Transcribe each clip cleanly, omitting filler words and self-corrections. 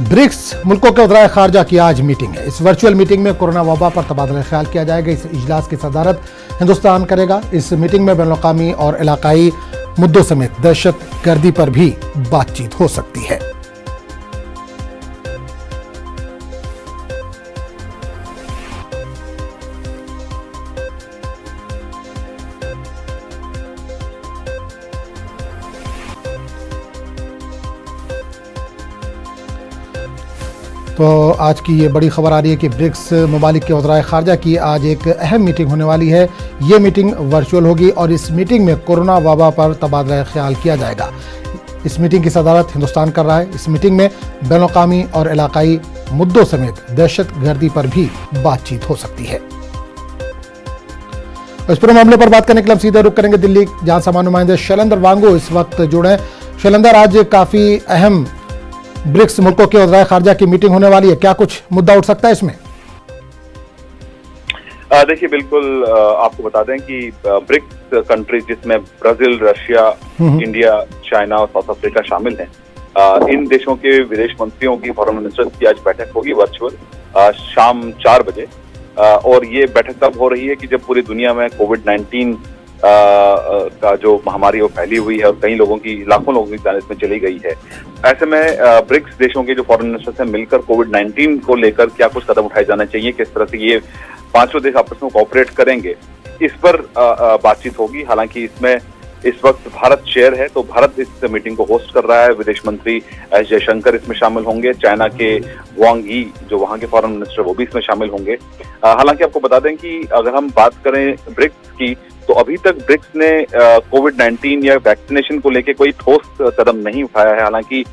BRICS मुल्कों के वज़राए खारजा की आज मीटिंग है। इस वर्चुअल मीटिंग में कोरोना वबा पर तबादला ख्याल किया जाएगा। इस इजलास की सदारत हिंदुस्तान करेगा। इस मीटिंग में बैनुल-अक़वामी और इलाकाई मुद्दों समेत दहशत गर्दी पर भी बातचीत हो सकती है। तो आज की ये बड़ी खबर आ रही है कि ब्रिक्स ममालिक के वज़राए खारजा की आज एक अहम मीटिंग होने वाली है। ये मीटिंग वर्चुअल होगी और इस मीटिंग में कोरोना वबा पर तबादला ख्याल किया जाएगा। इस मीटिंग की सदारत हिंदुस्तान कर रहा है। इस मीटिंग में बैनुल-अक़वामी और इलाकाई मुद्दों समेत दहशत गर्दी पर भी बातचीत हो सकती है। इस पूरे मामले पर बात करने के लिए हम सीधे रुख करेंगे दिल्ली, जहां से हमारे नुमाइंदे शैलेंद्र वांगो इस वक्त जुड़े हैं। शैलेंद्र, आज काफी अहम ब्रिक्स मुल्कों के वज़राए खारजा की मीटिंग होने वाली है, क्या कुछ मुद्दा उठ सकता है इसमें? देखिए, बिल्कुल आपको बता दें कि ब्रिक्स कंट्रीज जिसमें ब्राजील, रशिया, इंडिया, चाइना और साउथ अफ्रीका शामिल हैं, इन देशों के विदेश मंत्रियों की, फॉरेन मिनिस्टर्स की आज बैठक होगी वर्चुअल शाम 4 बजे। और ये बैठक तब हो रही है कि जब पूरी दुनिया में कोविड-19 का जो महामारी वो फैली हुई है और कई लोगों की, लाखों लोगों की जान इसमें चली गई है। ऐसे में ब्रिक्स देशों के जो फॉरेन मिनिस्टर्स हैं मिलकर कोविड-19 को लेकर क्या कुछ कदम उठाए जाने चाहिए, किस तरह से ये पांचों देश आपस में कोऑपरेट करेंगे, इस पर बातचीत होगी। हालांकि इसमें इस वक्त भारत चेयर है, तो भारत इस मीटिंग को होस्ट कर रहा है। विदेश मंत्री एस जयशंकर इसमें शामिल होंगे। चाइना के वांग यी जो वहां के फॉरेन मिनिस्टर, वो भी इसमें शामिल होंगे। हालांकि आपको बता दें कि अगर हम बात करें ब्रिक्स की, तो अभी तक ब्रिक्स ने कोविड-19 या वैक्सीनेशन को लेकर कोई ठोस कदम नहीं उठाया है। हालांकि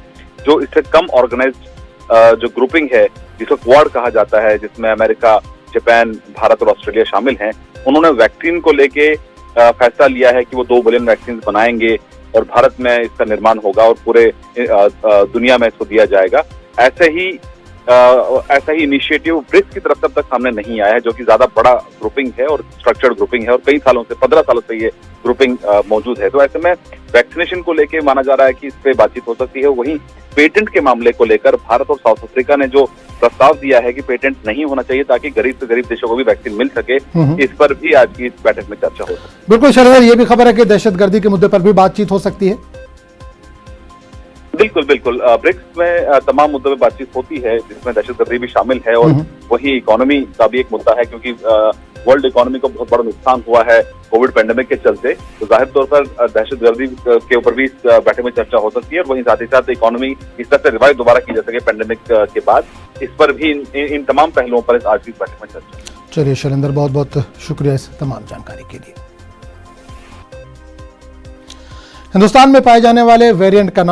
जो इससे कम ऑर्गेनाइज्ड जो ग्रुपिंग है, जिसको क्वाड कहा जाता है, जिसमें अमेरिका, जापान, भारत और ऑस्ट्रेलिया शामिल हैं, उन्होंने वैक्सीन को लेके फैसला लिया है कि वो 2 बिलियन वैक्सीन बनाएंगे और भारत में इसका निर्माण होगा और पूरे दुनिया में इसको दिया जाएगा। ऐसा ही इनिशिएटिव ब्रिक्स की तरफ तब तक सामने नहीं आया है, जो कि ज्यादा बड़ा ग्रुपिंग है और स्ट्रक्चर्ड ग्रुपिंग है और कई सालों से, 15 सालों से ये ग्रुपिंग मौजूद है। तो ऐसे में वैक्सीनेशन को लेके माना जा रहा है कि इस पे बातचीत हो सकती है। वहीं पेटेंट के मामले को लेकर भारत और साउथ अफ्रीका ने जो प्रस्ताव दिया है कि पेटेंट नहीं होना चाहिए ताकि गरीब से गरीब देशों को भी वैक्सीन मिल सके, इस पर भी आज की इस बैठक में चर्चा हो सकती है। बिल्कुल शैलेंद्र, ये भी खबर है कि दहशतगर्दी के मुद्दे पर भी बातचीत हो सकती है। बिल्कुल बिल्कुल, ब्रिक्स में तमाम मुद्दों पे बातचीत होती है, जिसमें दहशतगर्दी भी शामिल है और वही इकोनॉमी का भी एक मुद्दा है, क्योंकि वर्ल्ड इकोनॉमी को बहुत बड़ा नुकसान हुआ है कोविड पैंडेमिक के चलते। तो जाहिर तौर पर दहशतगर्दी के ऊपर भी इस बैठक में चर्चा हो सकती है और वहीं साथ ही साथ इकोनॉमी किस तरह से रिवाइव दोबारा की जा सके पैंडेमिक के बाद, इस पर भी इन तमाम पहलुओं पर आज की बैठक में चर्चा। चलिए शैलेंद्र, बहुत बहुत शुक्रिया इस तमाम जानकारी के लिए। हिंदुस्तान में पाए जाने वाले वेरिएंट का